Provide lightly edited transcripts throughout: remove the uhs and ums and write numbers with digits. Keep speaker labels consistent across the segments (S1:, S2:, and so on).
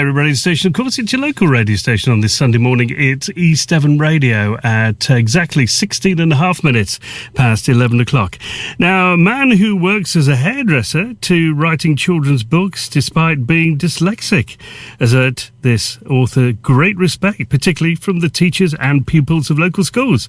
S1: Radio station, of course, it's your local radio station on this Sunday morning. It's East Devon Radio at exactly 16 and a half minutes past 11 o'clock. Now, a man who works as a hairdresser to writing children's books despite being dyslexic has earned this author great respect, particularly from the teachers and pupils of local schools.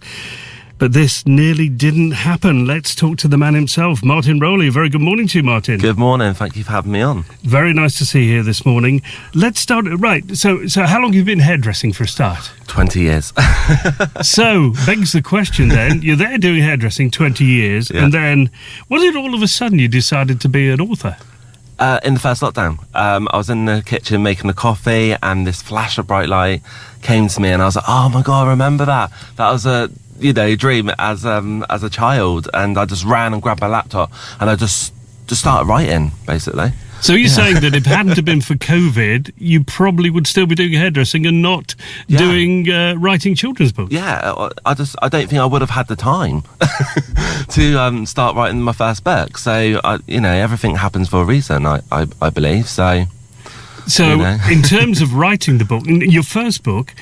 S1: But this nearly didn't happen. Let's talk to the man himself, Martin Rowley. Very good morning to you, Martin.
S2: Good morning. Thank you for having me on.
S1: Very nice to see you here this morning. Let's start. Right. So how long have you been hairdressing for a start?
S2: 20 years.
S1: So, begs the question then, you're there doing hairdressing 20 years,
S2: Yeah.
S1: and then, was it all of a sudden you decided to be an author?
S2: In the first lockdown, I was in the kitchen making a coffee, and this flash of bright light came to me, and I was like, "Oh my god, I remember that! That was a dream as a child." And I just ran and grabbed my laptop, and I just started writing, basically.
S1: So you're saying that if it hadn't have been for COVID, you probably would still be doing hairdressing and not doing writing children's books?
S2: Yeah, I don't think I would have had the time to start writing my first book. So everything happens for a reason. I believe so.
S1: So, in terms of writing the book, your first book,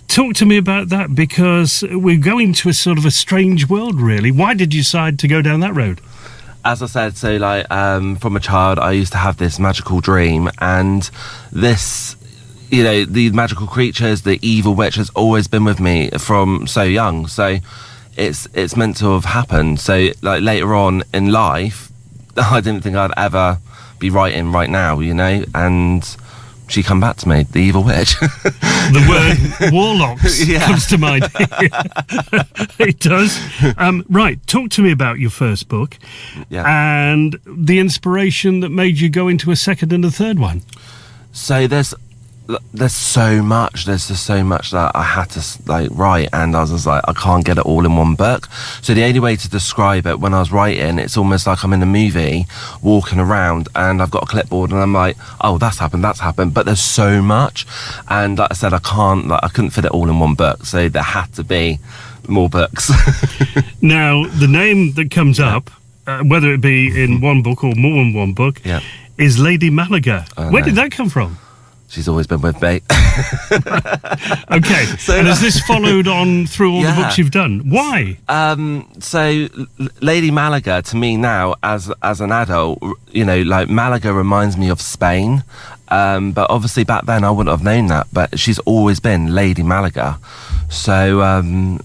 S1: talk to me about that, because we're going to a sort of a strange world, really. Why did you decide to go down that road?
S2: As I said, from a child, I used to have this magical dream, and this, the magical creatures, the evil witch has always been with me from so young. So it's meant to have happened. So later on in life, I didn't think I'd ever be writing right now, and she come back to me, the evil witch.
S1: The word warlocks comes to mind. It does. Right, talk to me about your first book and the inspiration that made you go into a second and a third one.
S2: So there's so much. There's just so much that I had to write, and I was just like, I can't get it all in one book. So the only way to describe it, when I was writing, it's almost like I'm in a movie, walking around, and I've got a clipboard, and I'm like, oh, that's happened. But there's so much, and like I said, I couldn't fit it all in one book. So there had to be more books.
S1: Now, the name that comes up, whether it be in one book or more than one book, is Lady Malaga. Where did that come from?
S2: She's always been with me.
S1: Okay, and has this followed on through all the books you've done? Why?
S2: So Lady Malaga, to me now, as an adult, Malaga reminds me of Spain. But obviously back then I wouldn't have known that. But she's always been Lady Malaga. So, and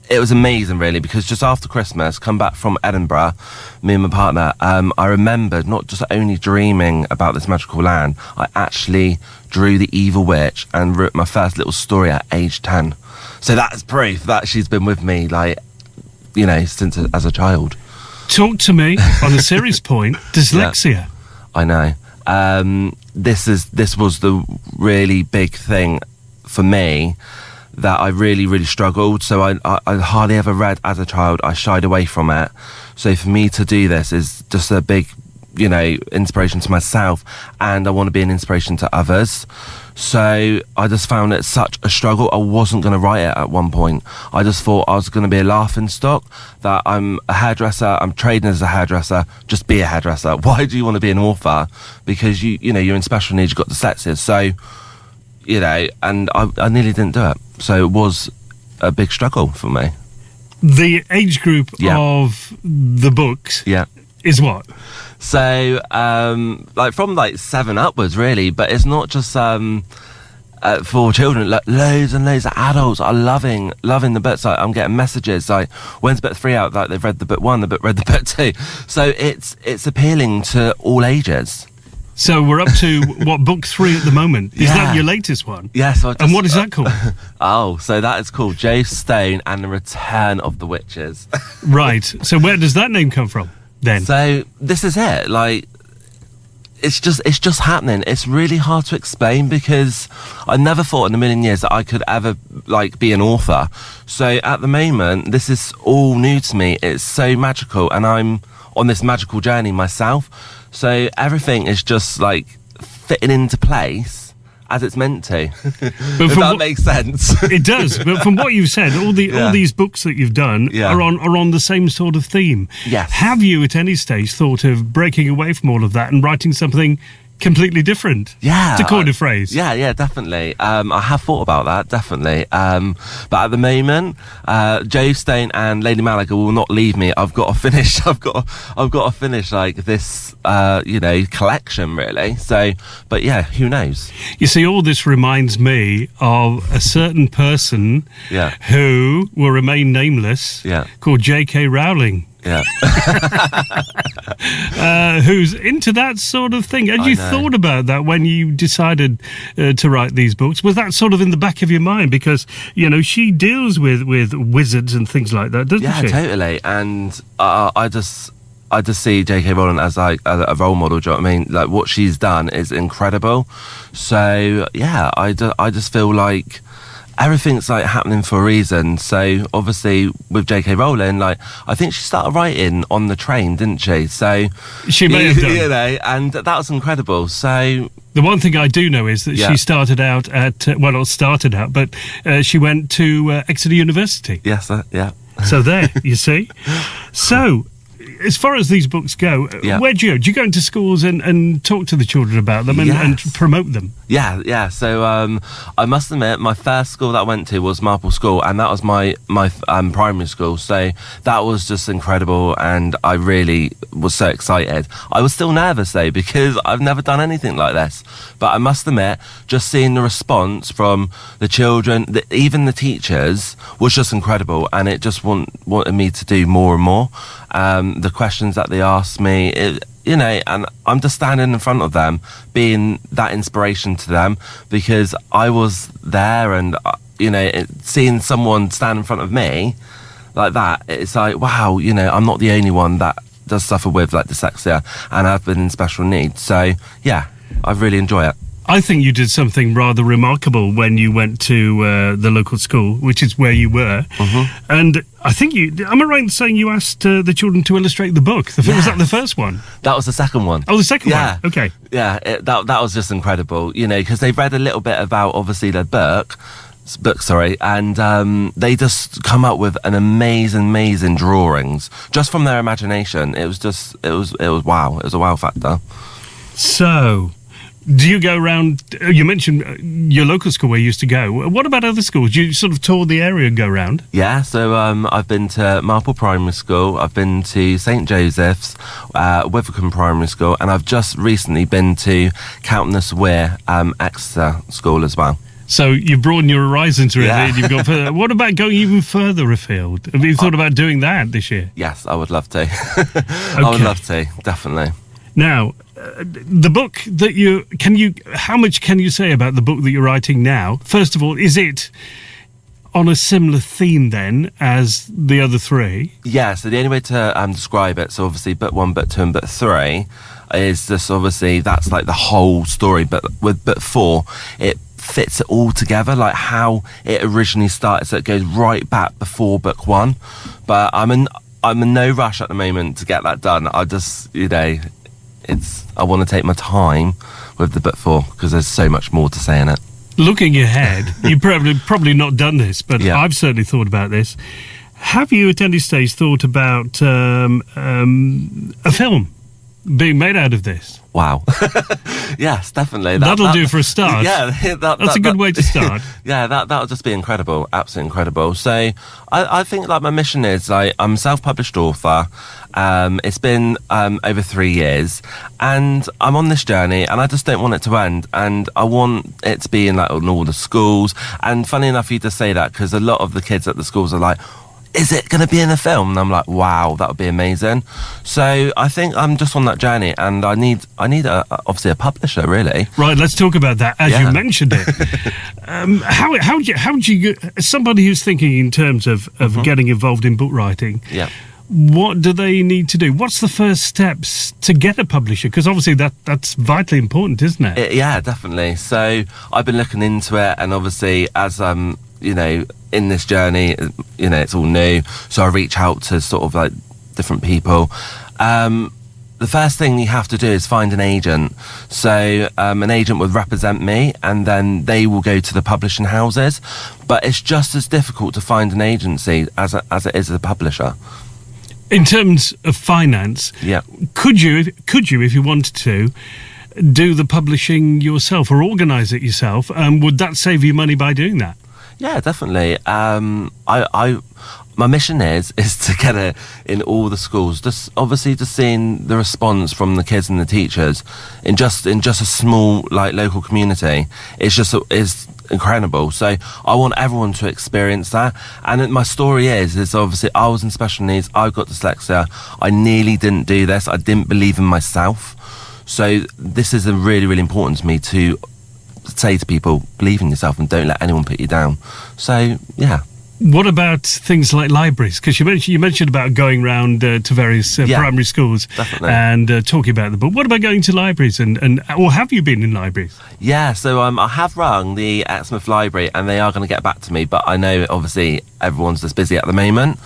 S2: it was amazing, really, because just after Christmas, come back from Edinburgh, me and my partner, I remembered not just only dreaming about this magical land, I actually drew the evil witch and wrote my first little story at age 10. So that's proof that she's been with me, since as a child.
S1: Talk to me on a serious point, dyslexia.
S2: I know. This was the really big thing for me, that I really, really struggled. So I hardly ever read as a child. I shied away from it. So for me to do this is just a big, inspiration to myself, and I want to be an inspiration to others. So I just found it such a struggle. I wasn't going to write it at one point. I just thought I was going to be a laughing stock, that I'm a hairdresser, I'm trading as a hairdresser, just be a hairdresser. Why do you want to be an author? Because you're in special needs, you've got dyslexia. So, and I nearly didn't do it. So it was a big struggle for me.
S1: The age group of the books is what?
S2: So, from 7 upwards, really. But it's not just for children. Loads and loads of adults are loving the books. I'm getting messages like, when's book 3 out? They've read the book 1, read the book 2. So it's appealing to all ages.
S1: So we're up to, book 3 at the moment? Is that your latest one?
S2: Yes.
S1: And what is that called?
S2: So that is called Joe Stone and the Return of the Witches.
S1: Right. So where does that name come from then?
S2: So this is it. It's just happening. It's really hard to explain, because I never thought in a million years that I could ever be an author. So at the moment, this is all new to me. It's so magical, and I'm on this magical journey myself. So everything is just fitting into place as it's meant to. If that makes sense.
S1: It does. But from what you've said, all these books that you've done are on the same sort of theme.
S2: Yes.
S1: Have you at any stage thought of breaking away from all of that and writing something completely different.
S2: Yeah.
S1: To coin a phrase.
S2: Yeah, definitely. I have thought about that, definitely. But at the moment, Joe Stone and Lady Malaga will not leave me. I've got to finish. I've got to finish like this, collection really. So, but yeah, who knows?
S1: You see, all this reminds me of a certain person who will remain nameless called J.K. Rowling.
S2: Yeah.
S1: Who's into that sort of thing. Had you thought about that when you decided to write these books? Was that sort of in the back of your mind? Because, she deals with wizards and things like that, doesn't she?
S2: Yeah, totally. And I just see J.K. Rowling as like a role model. Do you know what I mean? Like what she's done is incredible. So yeah, I just feel like everything's like happening for a reason. So obviously with J.K. Rowling, like I think she started writing on the train, didn't she? So
S1: she may have done.
S2: And that was incredible. So
S1: the one thing I do know is that she started out at not started out, but she went to Exeter University.
S2: Yes, yeah.
S1: So there, you see. So, as far as these books go, where do you go? Do you go into schools and talk to the children about them and promote them?
S2: Yeah. So I must admit, my first school that I went to was Marple School, and that was my primary school. So that was just incredible, and I really was so excited. I was still nervous though, because I've never done anything like this. But I must admit, just seeing the response from the children, even the teachers, was just incredible, and it just wanted me to do more and more. The questions that they asked me, and I'm just standing in front of them, being that inspiration to them, because I was there, and seeing someone stand in front of me like that, it's like, wow, I'm not the only one that does suffer with like dyslexia, and I've been in special needs. So yeah, I really enjoy it.
S1: I think you did something rather remarkable when you went to the local school, which is where you were. Mm-hmm. And I think am I right in saying you asked the children to illustrate the book? Was that the first one?
S2: That was the second one.
S1: Oh, the second one. Okay.
S2: Yeah, that was just incredible, because they've read a little bit about, obviously, their book, and they just come up with an amazing drawings just from their imagination. It was wow. It was a wow factor.
S1: So, do you go around? You mentioned your local school where you used to go. What about other schools? Do you sort of tour the area and go around?
S2: Yeah, so I've been to Marple Primary School, I've been to St Joseph's, Withycombe Primary School, and I've just recently been to Countess Weir, Exeter School as well.
S1: So you've broadened your horizons really, and you've got further. What about going even further afield? Have you thought about doing that this year?
S2: Yes, I would love to. I would love to, definitely.
S1: Now, the book that how much can you say about the book that you're writing now? First of all, is it on a similar theme then as the other three? Yeah,
S2: so the only way to describe it, so obviously book 1, book 2 and book 3 is just obviously that's like the whole story, but with book 4 it fits it all together, like how it originally started, so it goes right back before book 1. But I'm in no rush at the moment to get that done. I just, I want to take my time with the book 4 because there's so much more to say in it.
S1: Looking ahead, you've probably not done this, but I've certainly thought about this. Have you at any stage thought about a film being made out of this?
S2: Wow. Yes, definitely.
S1: That'll do for a start.
S2: Yeah.
S1: That's a good way to start.
S2: Yeah, that'll just be incredible. Absolutely incredible. So I think like my mission is like I'm a self-published author. It's been over 3 years and I'm on this journey and I just don't want it to end, and I want it to be in like all the schools. And funny enough you just say that because a lot of the kids at the schools are like, is it going to be in a film? And I'm like, wow, that would be amazing. So I think I'm just on that journey, and I need obviously a publisher, really.
S1: Right, let's talk about that as you mentioned it. How do you as somebody who's thinking in terms of getting involved in book writing?
S2: Yeah.
S1: What do they need to do? What's the first steps to get a publisher? Because obviously that's vitally important, isn't it?
S2: Yeah, definitely. So I've been looking into it, and obviously as in this journey, it's all new. So I reach out to sort of like different people. The first thing you have to do is find an agent. So an agent would represent me, and then they will go to the publishing houses. But it's just as difficult to find an agency as it is a publisher.
S1: In terms of finance, could you, if you wanted to, do the publishing yourself or organise it yourself. Would that save you money by doing that?
S2: Yeah, definitely. My mission is to get it in all the schools. Just seeing the response from the kids and the teachers in just a small local community. It's incredible. So I want everyone to experience that. And my story is obviously I was in special needs. I've got dyslexia. I nearly didn't do this. I didn't believe in myself. So this is really, really important to me to say to people, believe in yourself and don't let anyone put you down. So, yeah.
S1: What about things like libraries? Because you mentioned about going round to various primary schools and talking about the book. What about going to libraries or have you been in libraries?
S2: Yeah, so I have rung the Exmouth Library and they are going to get back to me, but I know obviously everyone's just busy at the moment.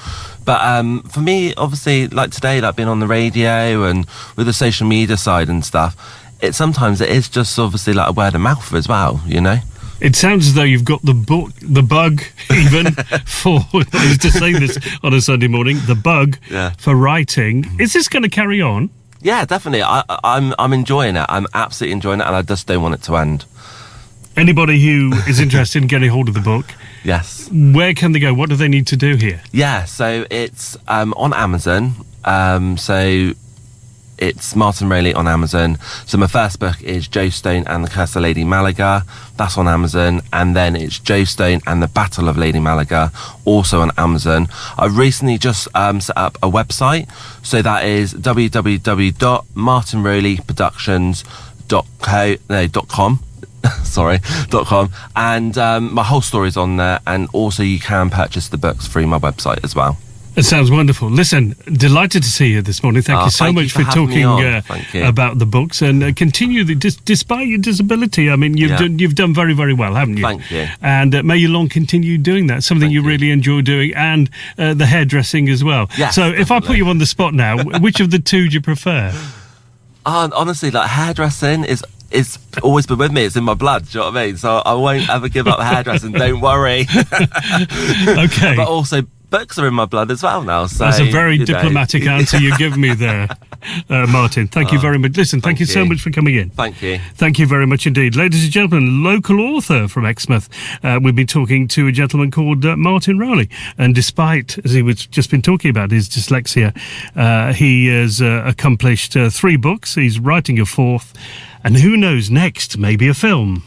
S2: But for me, obviously, like today, being on the radio and with the social media side and stuff, sometimes it is just obviously a word of mouth as well, you know?
S1: It sounds as though you've got the bug, even for, I used to say this on a Sunday morning, the bug for writing. Is this going to carry on?
S2: Yeah, definitely. I'm enjoying it. I'm absolutely enjoying it, and I just don't want it to end.
S1: Anybody who is interested in getting hold of the book,
S2: yes.
S1: Where can they go? What do they need to do here?
S2: Yeah, so it's on Amazon. So it's Martin Rowley on Amazon. So my first book is Joe Stone and the Curse of Lady Malaga. That's on Amazon. And then it's Joe Stone and the Battle of Lady Malaga, also on Amazon. I recently just set up a website. So that is www.martinrowleyproductions.com. .com, and my whole story's on there, and also you can purchase the books through my website as well.
S1: It sounds wonderful. Listen, delighted to see you this morning. Thank you so much for talking about the books, and continue despite your disability. I mean, you've done very, very well, haven't you?
S2: Thank you.
S1: And may you long continue doing that. Something you really enjoy doing, and the hairdressing as well.
S2: Yes,
S1: so,
S2: definitely.
S1: If I put you on the spot now, which of the two do you prefer?
S2: Honestly, hairdressing is. It's always been with me. It's in my blood. Do you know what I mean? So I won't ever give up hairdressing. Don't worry.
S1: Okay.
S2: But also, books are in my blood as well now. So
S1: that's a very diplomatic answer you give me there, Martin. Thank you very much. Listen, thank you so much for coming in.
S2: Thank you.
S1: Thank you very much indeed. Ladies and gentlemen, local author from Exmouth. We've been talking to a gentleman called Martin Rowley. And despite, as he was just been talking about, his dyslexia, he has accomplished 3 books. He's writing a 4th. And who knows, next, maybe a film.